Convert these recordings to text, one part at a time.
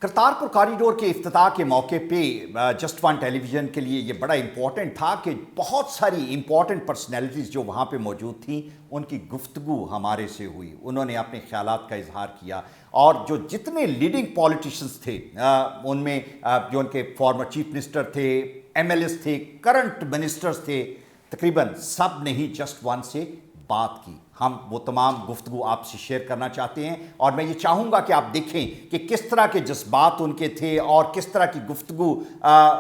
Kartarpur corridor के इफ्तिताह के मौके पे जस्ट वन टेलीविज़न के लिए ये बड़ा इम्पॉर्टेंट था कि बहुत सारी इम्पॉर्टेंट पर्सनैलिटीज़ जो वहाँ पे मौजूद थी उनकी गुफ्तगू हमारे से हुई। उन्होंने अपने ख़यालात का इजहार किया और जो जितने लीडिंग पॉलिटिशियंस थे उनमें जो उनके फॉर्मर चीफ मिनिस्टर थे, एमएलएस थे, करंट मिनिस्टर्स थे, तकरीबन सब ने ही जस्ट वन से बात की। हम वो तमाम गुफ्तगू आपसे शेयर करना चाहते हैं और मैं ये चाहूँगा कि आप देखें कि किस तरह के जज्बात उनके थे और किस तरह की गुफ्तगू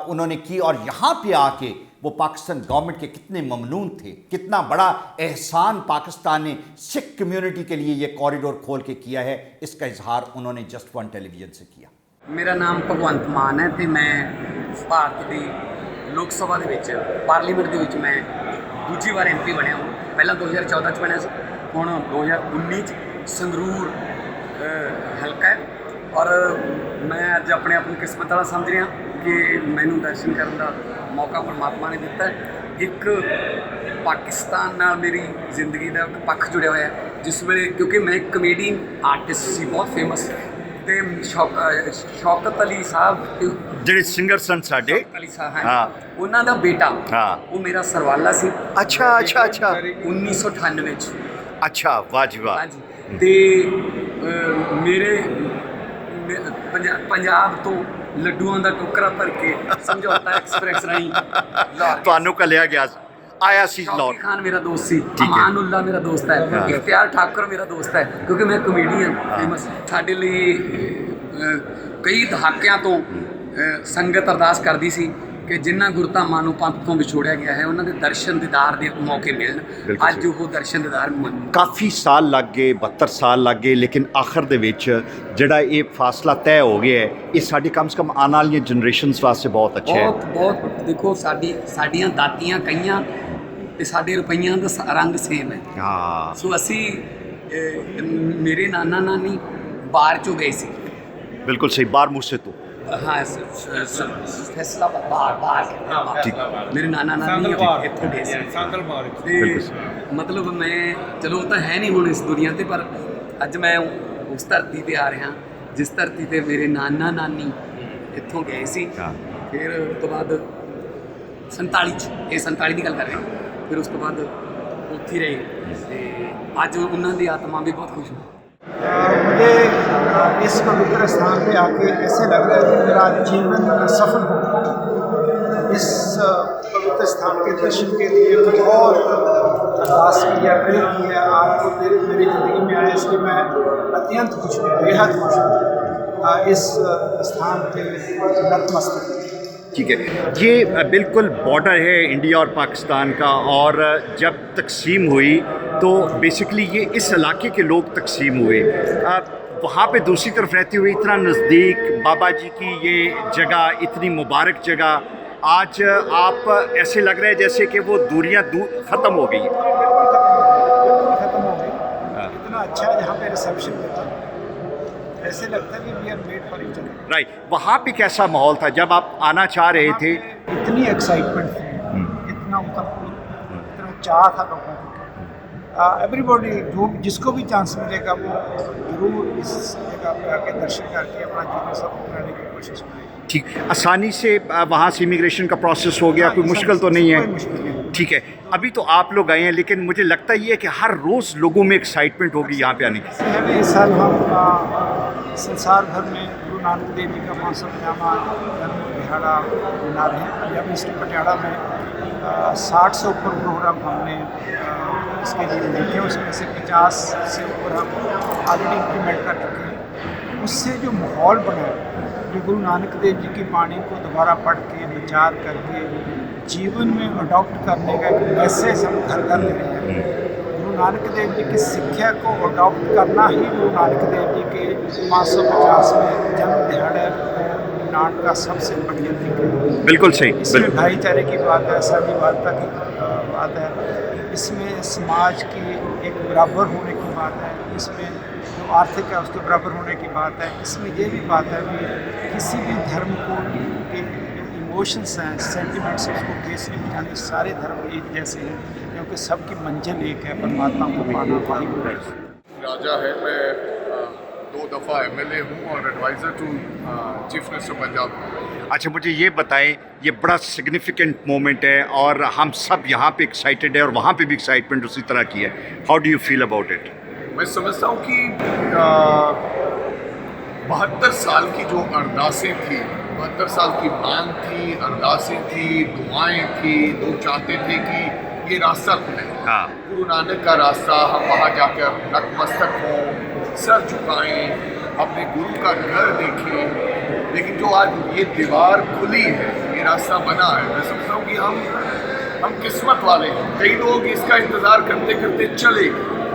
उन्होंने की और यहाँ पे आके वो पाकिस्तान गवर्नमेंट के कितने ममनून थे, कितना बड़ा एहसान पाकिस्तान ने सिख कम्यूनिटी के लिए ये कॉरिडोर खोल के किया है। इसका इजहार उन्होंने जस्ट वन टेलीविज़न से किया। मेरा नाम भगवंत मान है तो मैं भारत की लोक सभा के पार्लीमेंट के मैं दूजी बार MP बनया हूँ। पहला 2014 बनया हूँ, 2019 संगरूर हल्का है और मैं अज अपने आप किस्मत वाला समझ रहा कि मैनू दर्शन करने का मौका परमात्मा ने दिता है। एक पाकिस्तान नाल मेरी जिंदगी का पक्ष जुड़िया हुआ है जिस वे, क्योंकि मैं कमेडियन आर्टिस्ट सी बहुत फेमस ਤੇ ਸ਼ੌਕਤ ਅਲੀ ਸਾਹਿਬ ਜਿਹੜੇ ਸਿੰਗਰ ਸਨ ਸਾਡੇ ਅਲੀ ਸਾਹਿਬ ਹਾਂ ਉਹਨਾਂ ਦਾ ਬੇਟਾ ਉਹ ਮੇਰਾ ਸਰਵਾਲਾ ਸੀ। ਅੱਛਾ 1998 ਚ। ਅੱਛਾ ਵਾਹ ਜੀ ਵਾਹ। ਹਾਂਜੀ ਤੇ ਮੇਰੇ ਪੰਜਾਬ ਤੋਂ ਲੱਡੂਆਂ ਦਾ ਟੋਕਰਾ ਭਰ ਕੇ ਸਮਝੌਤਾ ਐਕਸਪ੍ਰੈਸ ਰਾਹੀਂ ਤੁਹਾਨੂੰ ਕੱਲਿਆ ਗਿਆ आया सी लाहौर। खान मेरा दोस्त सी, अमानुल्ला मेरा दोस्त है, इख्तियार ठाकुर मेरा दोस्त है क्योंकि मैं कमेडियन फेमस। साडे लिए कई दहाकियां तो संगत अरदास करती सी कि जिन्ना गुरधामां नूं पंथ तो विछोड़िया गया है उन्होंने दर्शन दीदार के मौके मिलन। अज वो दर्शन दीदार काफ़ी साल लग गए, 72 साल लग गए, लेकिन आखिर दे विच जिहड़ा ये फासला तय हो गया है ये साडी कम से कम आने वाली जनरेशनस वास्ते बहुत अच्छा है। बहुत देखो साडियां दातियां कईयां ते साडे रुपइयां दा रंग सेम है। हाँ सो असी मेरे नाना नानी बाहर चो गए सी। बिल्कुल सही, बाहर मूसे तो हाँ फैसला बाहर मेरे नाना नानी इत्थों गए सी। मतलब मैं चलो तो है नहीं हुण इस दुनिया ते, पर अज मैं उस धरती ते आ रहा जिस धरती ते मेरे नाना नानी इत्थों गए सी। फिर उस तो बाद 47 की गल कर रहे हैं। फिर उस तो बाद उत्थे रहे। अज उन्होंने आत्मा भी बहुत खुश हो। मुझे इस पवित्र स्थान पे आके ऐसे लग रहा है कि मेरा जीवन सफल हो। इस पवित्र स्थान के दर्शन के लिए बहुत अरदास किया, प्रेयर किया, आपको मेरी ज़िंदगी में आया, इसलिए मैं अत्यंत खुश हूँ, बेहद खुश हूँ। इस स्थान पे नतमस्तक। ठीक है, ये बिल्कुल बॉर्डर है इंडिया और पाकिस्तान का और जब तकसीम हुई तो बेसिकली ये इस इलाके के लोग तकसीम हुए। वहाँ पे दूसरी तरफ रहते हुए इतना नज़दीक बाबा जी की ये जगह, इतनी मुबारक जगह, आज आप ऐसे लग रहा है जैसे कि वो दूरियाँ ख़त्म हो गई। बिल्कुल ख़त्म हो गई। इतना अच्छा है यहाँ पे रिसेप्शन मिलता है, ऐसे लगता है कि we are made for each other. Right, वहाँ पे कैसा माहौल था जब आप आना चाह रहे थे? इतनी एक्साइटमेंट थी, इतना इतना चाह था लोगों को। एवरीबॉडी जो जिसको भी चांस मिलेगा वो जरूर इस जगह पे आके दर्शन करके अपना जीवन सफल कराने की कोशिश करेगा। ठीक, आसानी से वहाँ से इमिग्रेशन का प्रोसेस हो गया, कोई मुश्किल तो नहीं है? ठीक है, अभी तो आप लोग आए हैं लेकिन मुझे लगता ही है कि हर रोज़ लोगों में एक्साइटमेंट होगी यहाँ पे आने की। इस साल हम संसार भर में गुरु नानक देव जी का 550वां जन्म दिहाड़ा मना रहे हैं। पंजाब यूनिवर्सिटी पटियाला में 60 से ऊपर प्रोग्राम हमने इसके लिए देखे, उसमें से 50 से ऊपर हम ऑलरेडी इम्प्लीमेंट कर चुके हैं। उससे जो माहौल बना जो गुरु नानक देव जी की वाणी को दोबारा पढ़ के विचार करके जीवन में अडॉप्ट करने का एक मैसेज हम घर घर ले रहे हैं। गुरु नानक देव जी की शिक्षा को अडॉप्ट करना ही गुरु नानक देव जी के 550वें जन्म दिहाड़े नाट का सबसे बढ़िया तरीका है। बिल्कुल सही। इसमें भाईचारे की बात है, साझीवालता की बात है, इसमें समाज की एक बराबर होने की बात है, इसमें जो आर्थिक है उसके बराबर होने की बात है, इसमें ये भी बात है कि किसी भी धर्म को के इमोशंस हैं, सेंटिमेंट्स हैं, उसको ठेस नहीं पहुँचाने। सारे धर्म एक जैसे हैं क्योंकि सबकी मंजिल एक है, परमात्मा को पाना। राजा है, मैं 2 दफ़ा MLA हूँ और adviser to chief minister Punjab. अच्छा, मुझे ये बताएं, ये बड़ा सिग्निफिकेंट मोमेंट है और हम सब यहाँ पे एक्साइटेड है और वहाँ पे भी एक्साइटमेंट उसी तरह की है। How do you feel about it? मैं समझता हूँ कि 72 साल की जो अरदासें थी, 72 साल की मांग थी, अरदासें थी, दुआएं थी, लोग चाहते थे कि ये रास्ता खुले। हाँ, गुरु नानक का रास्ता, हम वहाँ जाकर नतमस्तक हों, सर झुकाएं, अपने गुरु का घर देखें। लेकिन जो आज ये दीवार खुली है, ये रास्ता बना है, मैं समझता हूँ कि हम किस्मत वाले हैं। कई लोग इसका इंतज़ार करते करते चले,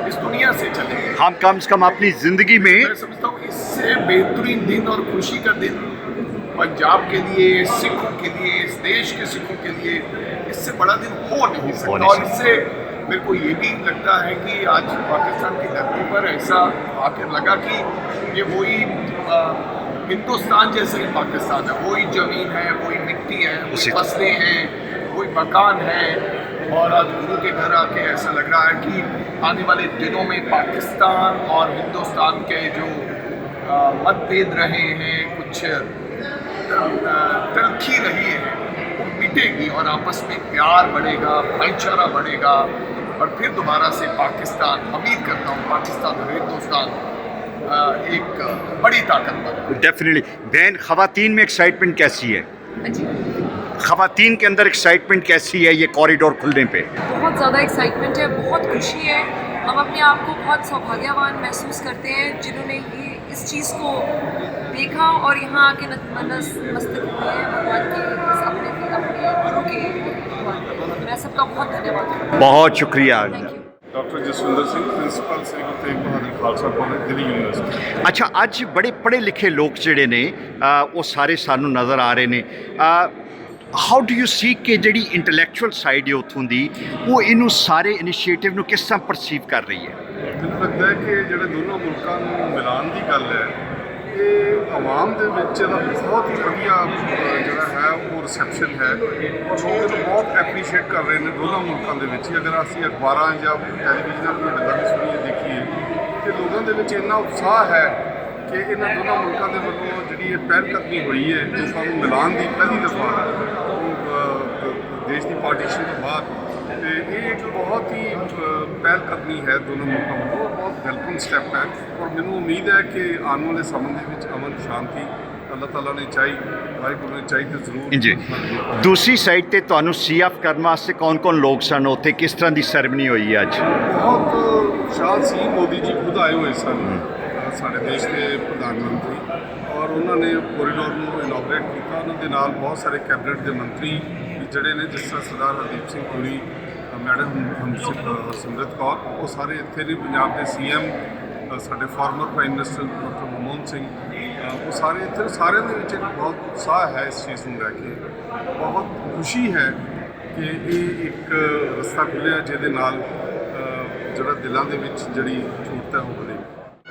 इस दुनिया से चले। हम कम से कम अपनी ज़िंदगी में, मैं समझता हूँ इससे बेहतरीन दिन और खुशी का दिन पंजाब के लिए, सिखों के लिए, इस देश के सिखों के लिए इससे बड़ा दिन हो नहीं सकता। और इससे मेरे को ये भी लगता है कि आज पाकिस्तान की धरती पर ऐसा आकर लगा कि ये वही हिंदुस्तान जैसे ही पाकिस्तान है, वही ज़मीन है, वही मिट्टी है, वही फसलें हैं, वही मकान है। और आज गुरु के घर आके ऐसा लग रहा है कि आने वाले दिनों में पाकिस्तान और हिंदुस्तान के जो मतभेद रहे हैं, कुछ तलखी रही है, वो मिटेगी और आपस में प्यार बढ़ेगा, भाईचारा बढ़ेगा और फिर दोबारा से पाकिस्तान, उम्मीद करता हूँ पाकिस्तान और हिंदुस्तान एक बड़ी ताकत बने। डेफिनेटली। बहन, ख़वातीन में एक्साइटमेंट कैसी है? जी, ख़वातीन के अंदर एक्साइटमेंट कैसी है ये कॉरिडोर खुलने पे? बहुत ज़्यादा एक्साइटमेंट है, बहुत खुशी है। हम अपने आप को बहुत सौभाग्यवान महसूस करते हैं जिन्होंने ये इस चीज़ को देखा और यहाँ आके नतमस्तक हुए हैं भगवान के अपने गुरु के। मैं सबका बहुत धन्यवाद करती हूँ। बहुत शुक्रिया। Thank you. Doctor Jaswinder Singh, principal Shri Guru Tegh Bahadur Khalsa college Delhi university. अच्छा, ਅੱਜ बड़े पढ़े लिखे लोग ਜਿਹੜੇ ਨੇ ਉਹ ਸਾਰੇ ਸਾਨੂੰ ਨਜ਼ਰ ਆ ਰਹੇ ਨੇ। ਹਾਊ ਡੂ ਯੂ ਸੀ ਕਿ ਜਿਹੜੀ ਇੰਟੈਲੈਕਚੁਅਲ ਸਾਈਡ ਹੈ ਉੱਥੋਂ ਦੀ, ਉਹ ਇਹਨੂੰ ਸਾਰੇ ਇਨੀਸ਼ੀਏਟਿਵ ਨੂੰ ਕਿਸ ਤਰ੍ਹਾਂ ਪਰਸੀਵ ਕਰ ਰਹੀ ਹੈ? ਮੈਨੂੰ ਲੱਗਦਾ ਹੈ ਕਿ ਜਿਹੜੇ ਦੋਨੋਂ ਮੁਲਕਾਂ ਨੂੰ ਮਿਲਾਉਣ ਦੀ ਗੱਲ ਹੈ, ਇਹ ਆਵਾਮ ਦੇ ਵਿੱਚ ਇਹਦਾ ਬਹੁਤ ਹੀ ਵਧੀਆ ਜਿਹੜਾ ਹੈ ਉਹ ਰਿਸੈਪਸ਼ਨ ਹੈ ਔਰ ਲੋਕ ਇਹਨੂੰ ਬਹੁਤ ਐਪਰੀਸ਼ੀਏਟ ਕਰ ਰਹੇ ਨੇ ਦੋਨਾਂ ਮੁਲਕਾਂ ਦੇ ਵਿੱਚ। ਅਗਰ ਅਸੀਂ ਅਖਬਾਰਾਂ ਜਾਂ ਟੈਲੀਵਿਜ਼ਨਾਂ ਦੀਆਂ ਗੱਲਾਂ ਵੀ ਸੁਣੀਏ ਦੇਖੀਏ ਤੇ ਲੋਕਾਂ ਦੇ ਵਿੱਚ ਇੰਨਾ ਉਤਸ਼ਾਹ ਹੈ ਕਿ ਇਹਨਾਂ ਦੋਨਾਂ ਮੁਲਕਾਂ ਦੇ ਵੱਲੋਂ ਜਿਹੜੀ ਇਹ ਪਹਿਲਕਦਮੀ ਹੋਈ ਹੈ ਲੋਕਾਂ ਨੂੰ ਮਿਲਾਉਣ ਦੀ ਪਹਿਲੀ ਦਫਾ ਦੇਸ਼ ਦੀ ਪਾਰਟੀਸ਼ਨ ਤੋਂ ਬਾਅਦ, ਤੇ ਇਹ ਇੱਕ ਬਹੁਤ ਹੀ ਪਹਿਲਕਦਮੀ ਹੈ ਦੋਨੋਂ ਮੁਲਕਾਂ ਵੱਲੋਂ, ਬਹੁਤ ਵੈਲਕਮ ਸਟੈਪ ਹੈ। ਔਰ ਮੈਨੂੰ ਉਮੀਦ ਹੈ ਕਿ ਆਉਣ ਵਾਲੇ ਸਮੇਂ ਦੇ ਵਿੱਚ ਅਮਨ ਸ਼ਾਂਤੀ ਅੱਲਾਹ ਤਾਲਾ ਨੇ ਚਾਹੀ, ਵਾਹਿਗੁਰੂ ਨੇ ਚਾਹੀ ਤੇ ਜ਼ਰੂਰ। ਜੀ, ਦੂਸਰੀ ਸਾਈਡ ਤੇ ਤੁਹਾਨੂੰ ਸੀ ਆਫ ਕਰਨ ਵਾਸਤੇ ਕੌਣ ਲੋਕ ਸਨ ਉੱਥੇ? ਕਿਸ ਤਰ੍ਹਾਂ ਦੀ ਸੈਰੇਮਨੀ ਹੋਈ ਹੈ ਅੱਜ? ਬਹੁਤ ਉਤਸ਼ਾਹ ਸੀ। ਮੋਦੀ ਜੀ ਖੁਦ ਆਏ ਹੋਏ ਸਨ, ਸਾਡੇ ਦੇਸ਼ ਦੇ ਪ੍ਰਧਾਨ ਮੰਤਰੀ, ਔਰ ਉਹਨਾਂ ਨੇ ਕੋਰੀਡੋਰ ਨੂੰ ਇਨੋਗਰੇਟ ਕੀਤਾ। ਉਹਨਾਂ ਦੇ ਨਾਲ ਬਹੁਤ ਸਾਰੇ ਕੈਬਨਿਟ ਦੇ ਮੰਤਰੀ ਜਿਹੜੇ ਨੇ, ਜਿਸ ਤਰ੍ਹਾਂ ਸਰਦਾਰ ਹਰਦੀਪ ਸਿੰਘ ਪੁਰੀ, ਮੈਡਮ ਹਰਸਿਮਰਤ ਕੌਰ, ਉਹ ਸਾਰੇ ਇੱਥੇ ਨੇ। ਪੰਜਾਬ ਦੇ CM, ਸਾਡੇ farmer prime minister doctor Manmohan Singh, ਉਹ ਸਾਰੇ ਇੱਥੇ। ਸਾਰਿਆਂ ਦੇ ਵਿੱਚ ਬਹੁਤ ਉਤਸ਼ਾਹ ਹੈ ਇਸ ਚੀਜ਼ ਨੂੰ ਲੈ ਕੇ। ਬਹੁਤ ਖੁਸ਼ੀ ਹੈ ਕਿ ਇਹ ਇੱਕ ਰਸਤਾ ਖੁੱਲ੍ਹਿਆ ਜਿਹਦੇ ਨਾਲ ਜਿਹੜਾ ਦਿਲਾਂ ਦੇ ਵਿੱਚ ਜਿਹੜੀ ਝੂਠ ਹੈ ਉਹ ਵਧੇਗੀ।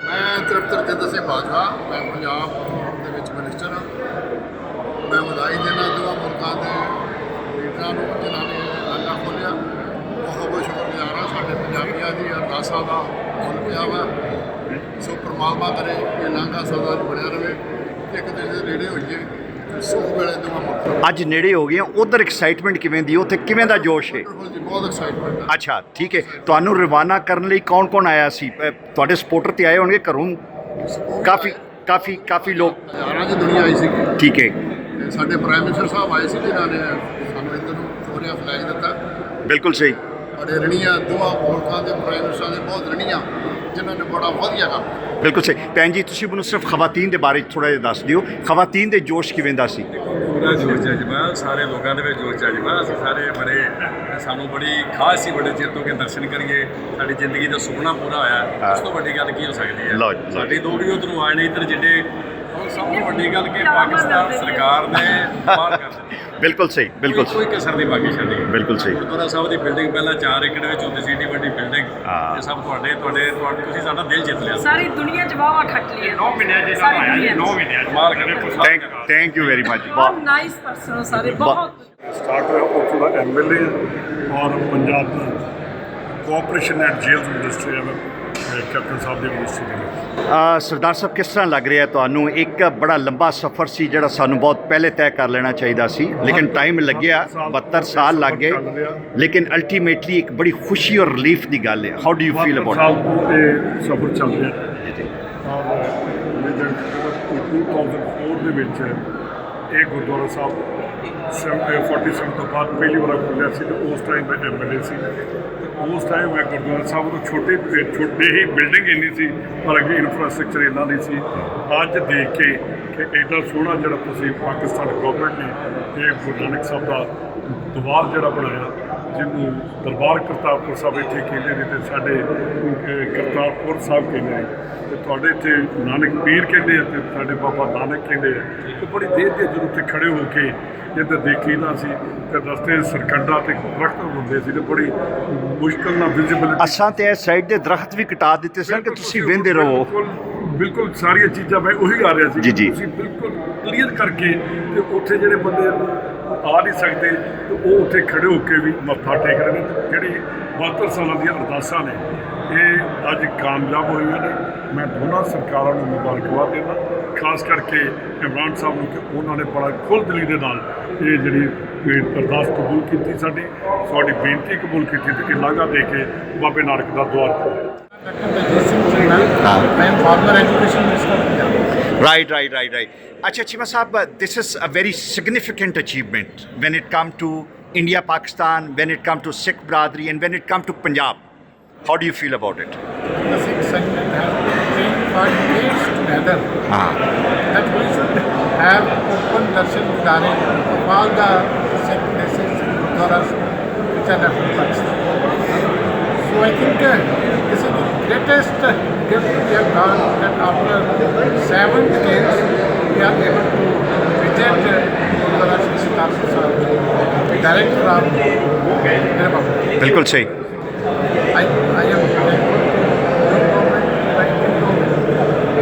ਮੈਂ ਤ੍ਰਿਪਤ ਰਜਿੰਦਰ ਸਿੰਘ ਬਾਜਵਾ, ਮੈਂ ਪੰਜਾਬ ਦੇ ਵਿੱਚ ਮਿਨਿਸਟਰ ਹਾਂ। ਮੈਂ ਵਧਾਈ ਦੇਣਾ ਦੋਵਾਂ ਮੁਲਕਾਂ ਦੇ ਲੀਡਰਾਂ ਨੂੰ ਜਿਨ੍ਹਾਂ ਨੇ ਲਾਂਘਾ ਖੋਲ੍ਹਿਆ। ਬਹੁਤ ਬਹੁਤ ਸ਼ੁਕਰਗੁਜ਼ਾਰ ਹਾਂ ਸਾਡੇ ਪੰਜਾਬੀਆਂ ਦੀ ਅਰਦਾਸਾਂ ਦਾ ਮੁੱਲ ਪਿਆ ਵਾ। ਸੋ ਪਰਮਾਤਮਾ ਕਰੇ ਕਿ ਲਾਂਘਾ ਸਦਾ ਬਣਿਆ ਰਹੇ, ਇੱਕ ਦੂਜੇ ਦੇ ਨੇੜੇ ਹੋਈਏ, ਸੁਖ ਵੇਲੇ ਦੋਵਾਂ ਮੁਲਕਾਂ। ਅੱਜ ਨੇੜੇ ਹੋ ਗਏ, ਉਧਰ ਐਕਸਾਈਟਮੈਂਟ ਕਿਵੇਂ ਦੀ, ਉੱਥੇ ਕਿਵੇਂ ਦਾ ਜੋਸ਼ ਹੈ? ਜੀ ਬਹੁਤ ਐਕਸਾਈਟਮੈਂਟ ਹੈ। ਅੱਛਾ, ਠੀਕ ਹੈ। ਤੁਹਾਨੂੰ ਰਵਾਨਾ ਕਰਨ ਲਈ ਕੌਣ ਆਇਆ ਸੀ? ਤੁਹਾਡੇ ਸਪੋਰਟਰ ਤੇ ਆਏ ਹੋਣਗੇ ਘਰੋਂ? ਕਾਫੀ ਲੋਕ, ਹਜ਼ਾਰਾਂ ਦੀ ਦੁਨੀਆ ਆਈ ਸੀ। ਠੀਕ ਹੈ। ਤੇ ਸਾਡੇ ਪ੍ਰਾਈਮ ਮਿਨਿਸਟਰ ਸਾਹਿਬ ਆਏ ਸੀ ਜਿਨ੍ਹਾਂ ਨੇ ਸਾਨੂੰ ਇੱਧਰ ਨੂੰ ਤੋਰਿਆ, ਫਲੈਗ ਦਿੱਤਾ। ਬਿਲਕੁਲ ਸਹੀ। ਬੜੇ ਰਣੀਆਂ ਦੋਵਾਂ ਮੁਲਕਾਂ ਦੇ ਪ੍ਰਾਈਮ ਮਿਨਿਸਟਰਾਂ ਦੇ, ਬਹੁਤ ਰਣੀਆਂ ਜਿਨ੍ਹਾਂ ਨੇ ਬੜਾ ਵਧੀਆ ਕੰਮ। ਬਿਲਕੁਲ ਸਹੀ। ਭੈਣ ਜੀ, ਤੁਸੀਂ ਮੈਨੂੰ ਸਿਰਫ ਖਵਾਤੀਨ ਦੇ ਬਾਰੇ ਥੋੜ੍ਹਾ ਜਿਹਾ ਦੱਸ ਦਿਓ, ਖਵਾਤੀਨ ਦੇ ਜੋਸ਼ ਕਿਵੇਂ ਦਾ ਸੀ? ਪੂਰਾ ਜੋਸ਼ ਜਜ਼ਬਾ, ਸਾਰੇ ਲੋਕਾਂ ਦੇ ਵਿੱਚ ਜੋਸ਼ ਜਜ਼ਬਾ। ਅਸੀਂ ਸਾਰੇ ਸਾਨੂੰ ਬੜੀ ਖਾਸ ਸੀ, ਬੜੇ ਚਿਰ ਤੋਂ ਕਿ ਦਰਸ਼ਨ ਕਰੀਏ, ਸਾਡੀ ਜ਼ਿੰਦਗੀ ਦਾ ਸੁਪਨਾ ਪੂਰਾ ਹੋਇਆ। ਉਸ ਤੋਂ ਵੱਡੀ ਗੱਲ ਕੀ ਹੋ ਸਕਦੀ ਹੈ? ਸਾਡੀ ਦੋ ਵੀ ਉੱਧਰੋਂ ਆਏ ਨੇ ਇੱਧਰ, ਜਿਹੜੇ ਸਭ ਤੋਂ ਵੱਡੀ ਗੱਲ ਕਿ ਪਾਕਿਸਤਾਨ ਸਰਕਾਰ ਨੇ ਬਾਹਰ ਕਰ ਦਿੱਤੀ। ਬਿਲਕੁਲ ਸਹੀ, ਬਿਲਕੁਲ ਕੋਈ ਕਸਰ ਨਹੀਂ ਬਾਕੀ ਛੱਡੀ। ਬਿਲਕੁਲ ਸਹੀ। ਗੁਰਦੁਆਰਾ ਸਾਹਿਬ ਦੀ ਬਿਲਡਿੰਗ ਪਹਿਲਾਂ 4 ਏਕੜ ਵਿੱਚ ਹੁੰਦੀ ਸੀ, ਏਡੀ ਵੱਡੀ ਬਿਲਡਿੰਗ। ਇਹ ਸਭ ਤੁਹਾਡੇ ਤੁਸੀਂ ਸਾਡਾ ਦਿਲ ਜਿੱਤ ਲਿਆ। ਸਾਰੀ ਦੁਨੀਆ 'ਚ ਵਾਵਾ ਖੱਟ ਲਈ 9 ਮਹੀਨਿਆਂ ਦੇ ਨਾਲ ਆਇਆ। 9 ਮਹੀਨਿਆਂ ਕਮਾਲ ਕਰੇ। Thank you very much. ਬਹੁਤ ਨਾਈਸ ਪਰਸਨ ਹੋ ਸਾਰੇ, ਬਹੁਤ। ਸਟਾਰਟ ਹੋਇਆ ਉੱਥੋਂ ਦਾ MLA ਔਰ ਪੰਜਾਬ ਦਾ ਕੋਆਪਰੇਸ਼ਨ ਐਂਡ ਜੇਲਸ ਮਿਨਿਸਟਰੀ ਹੈ ਕੈਪਟਨ ਸਾਹਿਬ ਦੀ ਮਿਨਿਸਟਰੀ ਦੇ ਵਿੱਚ। ਸਰਦਾਰ ਸਾਹਿਬ, ਕਿਸ ਤਰ੍ਹਾਂ ਲੱਗ ਰਿਹਾ ਤੁਹਾਨੂੰ? ਇੱਕ ਬੜਾ ਲੰਬਾ ਸਫ਼ਰ ਸੀ ਜਿਹੜਾ ਸਾਨੂੰ ਬਹੁਤ ਪਹਿਲੇ ਤੈਅ ਕਰ ਲੈਣਾ ਚਾਹੀਦਾ ਸੀ, ਲੇਕਿਨ ਟਾਈਮ ਲੱਗਿਆ, 72 ਸਾਲ ਲੱਗ ਗਏ, ਲੇਕਿਨ ਅਲਟੀਮੇਟਲੀ ਇੱਕ ਬੜੀ ਖੁਸ਼ੀ ਔਰ ਰਿਲੀਫ ਦੀ ਗੱਲ ਹੈ। How do you feel about ਸਾਹਿਬ ਤੋਂ ਇਹ ਸਫ਼ਰ ਚੱਲ ਰਿਹਾ ਔਰ 2004 ਦੇ ਵਿੱਚ ਇਹ ਗੁਰਦੁਆਰਾ ਸਾਹਿਬ 47 ਤੋਂ ਬਾਅਦ ਪਹਿਲੀ ਵਾਰ ਖੁੱਲ੍ਹਿਆ ਸੀ, ਤੇ ਉਸ ਟਾਈਮ ਮੈਂ MLA ਸੀ। ਉਸ ਟਾਈਮ ਮੈਂ ਗੁਰਦੁਆਰਾ ਸਾਹਿਬ ਤੋਂ ਛੋਟੇ ਹੀ ਬਿਲਡਿੰਗ ਇੰਨੀ ਸੀ, ਪਰ ਅੱਗੇ ਇਨਫਰਾਸਟ੍ਰਕਚਰ ਇੰਨਾ ਨਹੀਂ ਸੀ। ਅੱਜ ਦੇਖ ਕੇ ਕਿ ਇੱਡਾ ਸੋਹਣਾ ਜਿਹੜਾ ਤੁਸੀਂ ਪਾਕਿਸਤਾਨ ਗੌਰਮੈਂਟ ਨੇ ਇਹ ਗੁਰੂ ਨਾਨਕ ਸਾਹਿਬ ਦਾ ਦੁਆਰ ਜਿਹੜਾ ਬਣਾਇਆ, ਜਿਹਨੂੰ ਦਰਬਾਰ ਕਰਤਾਰਪੁਰ ਸਾਹਿਬ ਇੱਥੇ ਕਹਿੰਦੇ ਨੇ, ਅਤੇ ਸਾਡੇ ਕਰਤਾਰਪੁਰ ਸਾਹਿਬ ਕਹਿੰਦੇ ਨੇ, ਅਤੇ ਤੁਹਾਡੇ ਇੱਥੇ ਨਾਨਕ ਪੀਰ ਕਹਿੰਦੇ ਆ, ਅਤੇ ਸਾਡੇ ਬਾਬਾ ਨਾਨਕ ਕਹਿੰਦੇ ਆ। ਅਤੇ ਬੜੀ ਦੇਰ ਦੇ ਜਦੋਂ ਉੱਥੇ ਖੜ੍ਹੇ ਹੋ ਕੇ ਇੱਧਰ ਦੇਖੀਦਾ ਸੀ ਤੇ ਰਸਤੇ ਸਰਕੰਡਾ ਤੇ ਦਰਖਤ ਹੁੰਦੇ ਸੀ, ਤੇ ਬੜੀ ਮੁਸ਼ਕਲ ਨਾਲ ਵਿਜ਼ਿਬਿਲਿਟੀ। ਅਸਾਂ ਤੇ ਇਸ ਸਾਈਡ ਦੇ ਦਰਖਤ ਵੀ ਕਟਾ ਦਿੱਤੇ ਸਨ ਕਿ ਤੁਸੀਂ ਵਹਿੰਦੇ ਰਹੋ। ਬਿਲਕੁਲ ਸਾਰੀਆਂ ਚੀਜ਼ਾਂ ਮੈਂ ਉਹੀ ਆ ਰਿਹਾ ਸੀ। ਜੀ ਜੀ, ਤੁਸੀਂ ਬਿਲਕੁਲ ਕਲੀਅਰ ਕਰਕੇ, ਤੇ ਉੱਥੇ ਜਿਹੜੇ ਬੰਦੇ ਆ ਨਹੀਂ ਸਕਦੇ ਤੇ ਉਹ ਉੱਥੇ ਖੜੇ ਹੋ ਕੇ ਵੀ ਮੱਥਾ ਟੇਕ ਰਹੇ ਨੇ। ਜਿਹੜੀ 72 ਸਾਲਾਂ ਦੀਆਂ ਅਰਦਾਸਾਂ ਨੇ ਇਹ ਅੱਜ ਕਾਮਯਾਬ ਹੋਈਆਂ ਨੇ। ਮੈਂ ਦੋਨਾਂ ਸਰਕਾਰਾਂ ਨੂੰ ਮੁਬਾਰਕਬਾਦ ਦਿੰਦਾ, ਖਾਸ ਕਰਕੇ ਇਮਰਾਨ ਸਾਹਿਬ ਨੂੰ ਕਿ ਉਹਨਾਂ ਨੇ ਬੜਾ ਖੁੱਲ੍ਹਦਿਲੀ ਦੇ ਨਾਲ ਇਹ ਜਿਹੜੀ ਅਰਦਾਸ ਕਬੂਲ ਕੀਤੀ, ਸਾਡੀ ਬੇਨਤੀ ਕਬੂਲ ਕੀਤੀ, ਤੇ ਇਹ ਲਾਂਘਾ ਦੇ ਕੇ ਬਾਬੇ ਨਾਨਕ ਦਾ ਦੁਆਰ ਖੋਲ੍ਹਿਆ। Right. Acha Chima Sahab, this is a very significant achievement when it comes to India, Pakistan, when it comes to Sikh Bradri, and when it comes to Punjab. How do you feel about it? The Sikh segment has been trained for years together. That we should have open darshan didare of all the Sikh places and gurdwaras which are left in Pakistan. So I think this is the greatest gift we have got, that after 7 decades we are able to visit Gurdwara Shri Kartarpur Sahib direct from Dera Baba. बिल्कुल सही। I am thankful to your government, Indian government,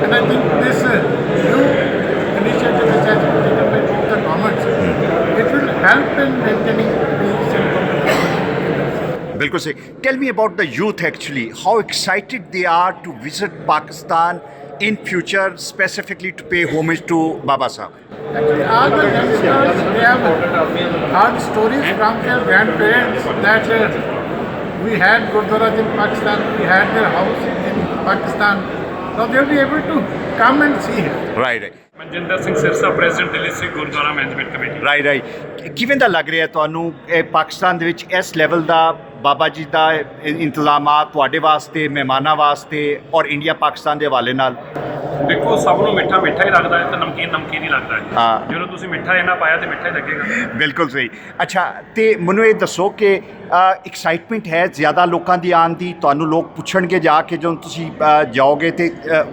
and I think this new initiative which has been taken by both the governments, it will help in maintaining peace and community. बिल्कुल सही। Tell me about the youth actually. How excited they are to visit Pakistan in future, specifically to pay homage to Baba Sahib. Actually, all the youngsters, they have heard stories from their grandparents that we had Gurdwaras in Pakistan, we had their house in Pakistan. Now they will be able to come and see here. Right. Manjinder Singh Sirsa, president Delhi Sikh Gurdwara management committee. Right. ਕਿਵੇਂ ਦਾ ਲੱਗ ਰਿਹਾ ਤੁਹਾਨੂੰ ਇਹ ਪਾਕਿਸਤਾਨ ਦੇ ਵਿੱਚ ਇਸ level ਦਾ ਬਾਬਾ ਜੀ ਦਾ ਇੰਤਜ਼ਾਮਾਤ ਤੁਹਾਡੇ ਵਾਸਤੇ, ਮਹਿਮਾਨਾਂ ਵਾਸਤੇ, ਔਰ ਇੰਡੀਆ ਪਾਕਿਸਤਾਨ ਦੇ ਹਵਾਲੇ ਨਾਲ? ਦੇਖੋ, ਸਭ ਨੂੰ ਮਿੱਠਾ ਮਿੱਠਾ ਹੀ ਲੱਗਦਾ ਹੈ ਤੇ ਨਮਕੀਨ ਨਮਕੀਨ ਹੀ ਲੱਗਦਾ ਹੈ। ਹਾਂ, ਜਦੋਂ ਤੁਸੀਂ ਮਿੱਠਾ ਇਹਨਾਂ ਪਾਇਆ ਤੇ ਮਿੱਠਾ ਹੀ ਲੱਗੇਗਾ। ਬਿਲਕੁਲ ਸਹੀ। ਅੱਛਾ, ਤੇ ਮੈਨੂੰ ਇਹ ਦੱਸੋ ਕਿ ਐਕਸਾਈਟਮੈਂਟ ਹੈ ਜ਼ਿਆਦਾ ਲੋਕਾਂ ਦੀ ਆਉਣ ਦੀ? ਤੁਹਾਨੂੰ ਲੋਕ ਪੁੱਛਣਗੇ ਜਾ ਕੇ ਜਦੋਂ ਤੁਸੀਂ ਜਾਓਗੇ, ਤੇ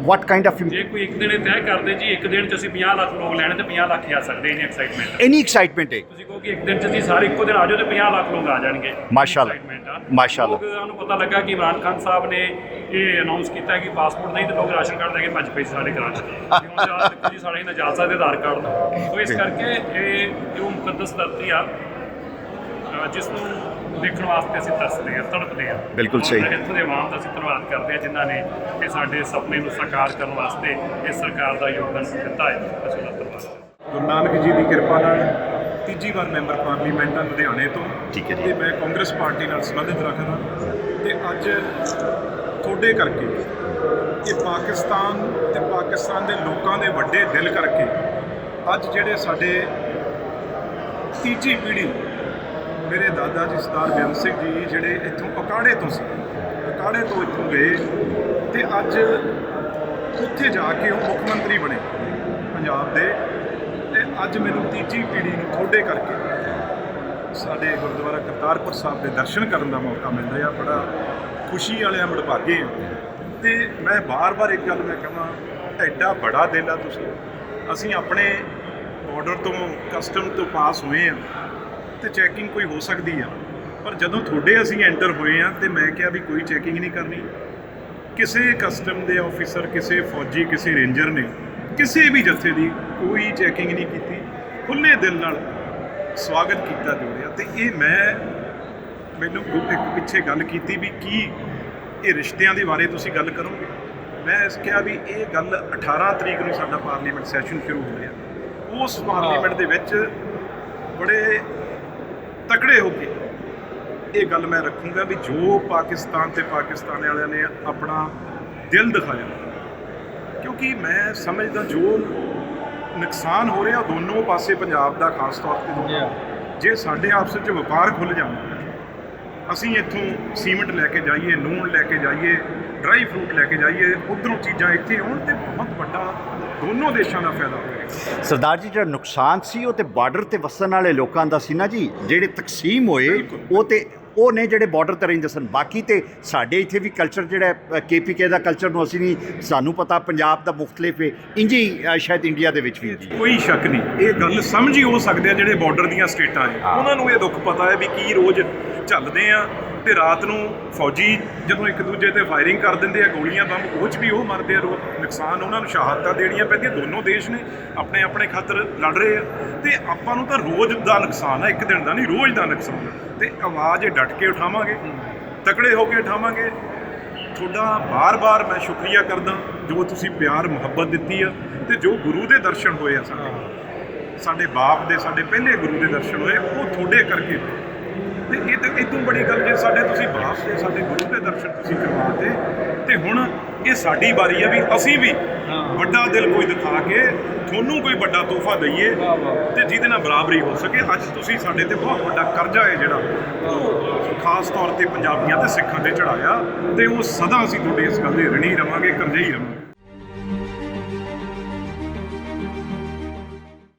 ਵਾਟ ਕਾਈਂਡ ਆਫ ਜੇ ਕੋਈ ਇੱਕ ਦਿਨ ਇਹ ਤੈਅ ਕਰਦੇ ਜੀ ਇੱਕ ਦਿਨ 'ਚ ਅਸੀਂ 50 ਲੱਖ ਲੋਕ ਲੈਣੇ ਤੇ 50 ਲੱਖ ਹੀ ਆ ਸਕਦੇ। ਇੰਨੀ ਐਕਸਾਈਟਮੈਂਟ, ਇੰਨੀ ਐਕਸਾਈਟਮੈਂਟ ਹੈ। ਤੁਸੀਂ ਕਹੋ ਕਿ ਇੱਕ ਦਿਨ 'ਚ ਜੀ ਸਾਰੇ ਇੱਕੋ ਦਿਨ ਆ ਜਾਓ ਤੇ 50 ਲੱਖ ਲੋਕ ਆ ਜਾਣਗੇ। ਮਾਸ਼ਾਅੱਲਾ, ਮਾਸ਼ਾਅੱਲਾ। ਤੁਹਾਨੂੰ ਪਤਾ ਲੱਗਾ ਕਿ ਇਮਰਾਨ ਖਾਨ ਸਾਹਿਬ ਨੇ ਇਹ ਅਨਾਉਂਸ ਕੀਤਾ ਕਿ ਪਾਸਪੋਰਟ ਨਹੀਂ ਤੇ ਲੋਕ ਰਾਸ਼ਨ ਕਾਰਡ ਲੈ ਕੇ ਭੱਜ ਪਏ ਸਾਡੇ ਕਰਾਚੀ ਜੀ, ਸਾਡੇ ਨਾਲ ਜਾ ਸਕਦੇ ਆਧਾਰ ਕਾਰਡ ਨਾਲ। ਸੋ ਇਸ ਕਰਕੇ ਇਹ ਜੋ ਮੁਕੱਦਸ ਧਰਤੀ ਆ ਜਿਸ ਨੂੰ ਦੇਖਣ ਵਾਸਤੇ ਅਸੀਂ ਤਰਸਦੇ ਹਾਂ, ਤੜਪਦੇ ਹਾਂ। ਬਿਲਕੁਲ ਸਹੀ। ਇੱਥੋਂ ਦੇ ਆਵਾਮ ਦਾ ਅਸੀਂ ਧੰਨਵਾਦ ਕਰਦੇ ਹਾਂ ਜਿਨ੍ਹਾਂ ਨੇ ਇਹ ਸਾਡੇ ਸੁਪਨੇ ਨੂੰ ਸਾਕਾਰ ਕਰਨ ਵਾਸਤੇ ਇਸ ਸਰਕਾਰ ਦਾ ਯੋਗਦਾਨ ਦਿੱਤਾ ਹੈ। ਅਸੀਂ ਉਹਨਾਂ ਦਾ ਧੰਨਵਾਦ। ਗੁਰੂ ਨਾਨਕ ਜੀ ਦੀ ਕਿਰਪਾ ਨਾਲ ਤੀਜੀ ਵਾਰ ਮੈਂਬਰ ਪਾਰਲੀਮੈਂਟ ਹਾਂ ਲੁਧਿਆਣੇ ਤੋਂ। ਠੀਕ ਹੈ ਜੀ। ਤੇ ਮੈਂ ਕਾਂਗਰਸ ਪਾਰਟੀ ਨਾਲ ਸੰਬੰਧਿਤ ਰੱਖਦਾ, ਤੇ ਅੱਜ ਤੁਹਾਡੇ ਕਰਕੇ ਇਹ ਪਾਕਿਸਤਾਨ ਤੇ ਪਾਕਿਸਤਾਨ ਦੇ ਲੋਕਾਂ ਦੇ ਵੱਡੇ ਦਿਲ ਕਰਕੇ ਅੱਜ ਜਿਹੜੇ ਸਾਡੇ ਤੀਜੀ ਪੀੜ੍ਹੀ, ਮੇਰੇ ਦਾਦਾ ਜੀ ਸਰਦਾਰ ਬੇਅੰਤ ਸਿੰਘ ਜੀ ਜਿਹੜੇ ਇੱਥੋਂ ਅਕਾੜੇ ਤੋਂ ਸੀ, ਅਕਾੜੇ ਤੋਂ ਇੱਥੋਂ ਗਏ ਤੇ ਅੱਜ ਉੱਥੇ ਜਾ ਕੇ ਉਹ ਮੁੱਖ ਮੰਤਰੀ ਬਣੇ ਪੰਜਾਬ ਦੇ। ਤੇ ਅੱਜ ਮੈਨੂੰ ਤੀਜੀ ਪੀੜ੍ਹੀ ਨੂੰ ਤੁਹਾਡੇ ਕਰਕੇ ਸਾਡੇ ਗੁਰਦੁਆਰਾ ਕਰਤਾਰਪੁਰ ਸਾਹਿਬ ਦੇ ਦਰਸ਼ਨ ਕਰਨ ਦਾ ਮੌਕਾ ਮਿਲਦਾ ਆ। ਬੜਾ ਖੁਸ਼ੀ ਵਾਲਿਆਂ ਵਡਭਾਗੇ ਆ। ਤੇ ਮੈਂ ਬਾਰ-ਬਾਰ ਇੱਕ ਗੱਲ ਮੈਂ ਕਹਾਂ, ਐਡਾ ਬੜਾ ਦਿਲ ਆ ਤੁਸੀਂ। ਅਸੀਂ ਆਪਣੇ ਬਾਰਡਰ ਤੋਂ ਕਸਟਮ ਤੋਂ ਪਾਸ ਹੋਏ ਆ ਤੇ ਚੈਕਿੰਗ ਕੋਈ ਹੋ ਸਕਦੀ ਆ, ਪਰ ਜਦੋਂ ਤੁਹਾਡੇ ਅਸੀਂ ਐਂਟਰ ਹੋਏ ਆ ਤੇ ਮੈਂ ਕਿਹਾ ਵੀ ਕੋਈ ਚੈਕਿੰਗ ਨਹੀਂ ਕਰਨੀ। ਕਿਸੇ ਕਸਟਮ ਦੇ ਆਫੀਸਰ, ਕਿਸੇ ਫੌਜੀ, ਕਿਸੇ ਰੇਂਜਰ ਨੇ ਕਿਸੇ ਵੀ ਜੱਥੇ ਦੀ ਕੋਈ ਚੈਕਿੰਗ ਨਹੀਂ ਕੀਤੀ। ਖੁੱਲ੍ਹੇ ਦਿਲ ਨਾਲ ਸਵਾਗਤ ਕੀਤਾ ਜੋੜਿਆ। ਤੇ ਇਹ ਮੈਨੂੰ ਇੱਕ ਪਿੱਛੇ ਗੱਲ ਕੀਤੀ ਵੀ ਕੀ ਇਹ ਰਿਸ਼ਤਿਆਂ ਦੇ ਬਾਰੇ ਤੁਸੀਂ ਗੱਲ ਕਰੋਗੇ। ਮੈਂ ਕਿਹਾ ਵੀ ਇਹ ਗੱਲ 18 ਤਰੀਕ ਨੂੰ ਸਾਡਾ ਪਾਰਲੀਮੈਂਟ ਸੈਸ਼ਨ ਸ਼ੁਰੂ ਹੋ ਰਿਹਾ। ਉਸ ਪਾਰਲੀਮੈਂਟ ਦੇ ਵਿੱਚ ਬੜੇ ਤਕੜੇ ਹੋ ਕੇ ਇਹ ਗੱਲ ਮੈਂ ਰੱਖੂੰਗਾ ਵੀ ਜੋ ਪਾਕਿਸਤਾਨ ਤੇ ਪਾਕਿਸਤਾਨ ਵਾਲਿਆਂ ਨੇ ਆਪਣਾ ਦਿਲ ਦਿਖਾਇਆ, ਕਿਉਂਕਿ ਮੈਂ ਸਮਝਦਾ ਜੋ ਨੁਕਸਾਨ ਹੋ ਰਿਹਾ ਦੋਨੋਂ ਪਾਸੇ ਪੰਜਾਬ ਦਾ ਖਾਸ ਤੌਰ ਤੇ ਜੇ ਸਾਡੇ ਆਪਸ ਵਿੱਚ ਵਪਾਰ ਖੁੱਲ੍ਹ ਜਾਵੇ, ਅਸੀਂ ਇੱਥੋਂ ਸੀਮੈਂਟ ਲੈ ਕੇ ਜਾਈਏ, ਲੂਣ ਲੈ ਕੇ ਜਾਈਏ, ਡਰਾਈ ਫਰੂਟ ਲੈ ਕੇ ਜਾਈਏ, ਉੱਧਰੋਂ ਚੀਜ਼ਾਂ ਇੱਥੇ ਆਉਣ ਤੇ ਬਹੁਤ ਵੱਡਾ ਦੋਨੋਂ ਦੇਸ਼ਾਂ ਦਾ ਫਾਇਦਾ ਹੋਵੇਗਾ। ਸਰਦਾਰ ਜੀ, ਜਿਹੜਾ ਨੁਕਸਾਨ ਸੀ ਉਹ ਤੇ ਬਾਰਡਰ ਤੇ ਵਸਣ ਵਾਲੇ ਲੋਕਾਂ ਦਾ ਸੀ ਨਾ ਜੀ। ਜਿਹੜੇ ਤਕਸੀਮ ਹੋਏ ਉਹ ਨੇ ਜਿਹੜੇ ਬਾਰਡਰ ਤੇ ਰਹਿੰਦੇ ਸਨ। ਬਾਕੀ ਤੇ ਸਾਡੇ ਇੱਥੇ ਵੀ ਕਲਚਰ ਜਿਹੜਾ KPK ਦਾ ਕਲਚਰ ਨੂੰ ਅਸੀਂ ਨਹੀਂ, ਸਾਨੂੰ ਪਤਾ ਪੰਜਾਬ ਦਾ ਮੁਖਤਲਿਫ ਹੈ, ਇੰਜੀ ਸ਼ਾਇਦ ਇੰਡੀਆ ਦੇ ਵਿੱਚ ਵੀ। ਕੋਈ ਸ਼ੱਕ ਨਹੀਂ, ਇਹ ਗੱਲ ਸਮਝ ਹੀ ਹੋ ਸਕਦੇ ਆ ਜਿਹੜੇ ਬਾਰਡਰ ਦੀਆਂ ਸਟੇਟਾਂ ਨੇ, ਉਹਨਾਂ ਨੂੰ ਇਹ ਦੁੱਖ ਪਤਾ ਹੈ ਵੀ ਕੀ ਰੋਜ਼ ਝੱਲਦੇ ਆ। ਤੇ ਰਾਤ ਨੂੰ ਫੌਜੀ ਜਦੋਂ ਇੱਕ ਦੂਜੇ ਤੇ ਫਾਇਰਿੰਗ ਕਰ ਦਿੰਦੇ ਆ, ਗੋਲੀਆਂ ਬੰਬ, ਉਹ 'ਚ ਵੀ ਉਹ ਮਰਦੇ ਆ। ਨੁਕਸਾਨ ਉਹਨਾਂ ਨੂੰ ਸ਼ਹਾਦਤਾਂ ਦੇਣੀਆਂ ਪੈਂਦੀਆਂ। ਦੋਨੋਂ ਦੇਸ਼ ਨੇ ਆਪਣੇ ਆਪਣੇ ਖਾਤਰ ਲੜ ਰਹੇ ਆ ਤੇ ਆਪਾਂ ਨੂੰ ਤਾਂ ਰੋਜ਼ ਦਾ ਨੁਕਸਾਨ ਆ, ਇੱਕ ਦਿਨ ਦਾ ਨਹੀਂ, ਰੋਜ਼ ਦਾ ਨੁਕਸਾਨ। ਤੇ ਆਵਾਜ਼ ਡਟ ਕੇ ਉਠਾਵਾਂਗੇ, ਤਕੜੇ ਹੋ ਕੇ ਉਠਾਵਾਂਗੇ। ਤੁਹਾਡਾ ਬਾਰ-ਬਾਰ ਮੈਂ ਸ਼ੁਕਰੀਆ ਕਰਦਾ ਜੋ ਤੁਸੀਂ ਪਿਆਰ ਮੁਹੱਬਤ ਦਿੱਤੀ ਆ ਤੇ ਜੋ ਗੁਰੂ ਦੇ ਦਰਸ਼ਨ ਹੋਏ ਆ ਸਾਡੇ ਬਾਪ ਦੇ, ਸਾਡੇ ਪਹਿਲੇ ਗੁਰੂ ਦੇ ਦਰਸ਼ਨ ਹੋਏ, ਉਹ ਤੁਹਾਡੇ ਕਰਕੇ। ਤੇ ਇਹ ਤੋਂ ਬੜੀ ਗੱਲ ਜੇ ਸਾਡੇ ਤੁਸੀਂ ਬਾਪ ਦੇ, ਸਾਡੇ ਗੁਰੂ ਦੇ ਦਰਸ਼ਨ ਤੁਸੀਂ ਕਰਵਾਤੇ ਤੇ ਹੁਣ ਇਹ ਸਾਡੀ ਵਾਰੀ ਆ ਵੀ ਅਸੀਂ ਵੀ ਵੱਡਾ ਦਿਲ ਕੋਈ ਦਿਖਾ ਕੇ ਤੁਹਾਨੂੰ ਕੋਈ ਵੱਡਾ ਤੋਹਫਾ ਦਈਏ ਤੇ ਜਿਹਦੇ ਨਾਲ ਬਰਾਬਰੀ ਹੋ ਸਕੇ। ਅੱਜ ਤੁਸੀਂ ਸਾਡੇ ਤੇ ਬਹੁਤ ਵੱਡਾ ਕਰਜ਼ਾ ਹੈ ਜਿਹੜਾ ਉਹ ਖਾਸ ਤੌਰ ਤੇ ਪੰਜਾਬੀਆਂ ਤੇ ਸਿੱਖਾਂ ਤੇ ਚੜਾਇਆ ਤੇ ਉਹ ਸਦਾ ਅਸੀਂ ਤੁਹਾਡੇ ਇਸ ਗੱਲ ਦੇ ਰਣੀ ਰਵਾਂਗੇ, ਕਰਜ਼ੇ ਹੀ ਰਵਾਂਗੇ।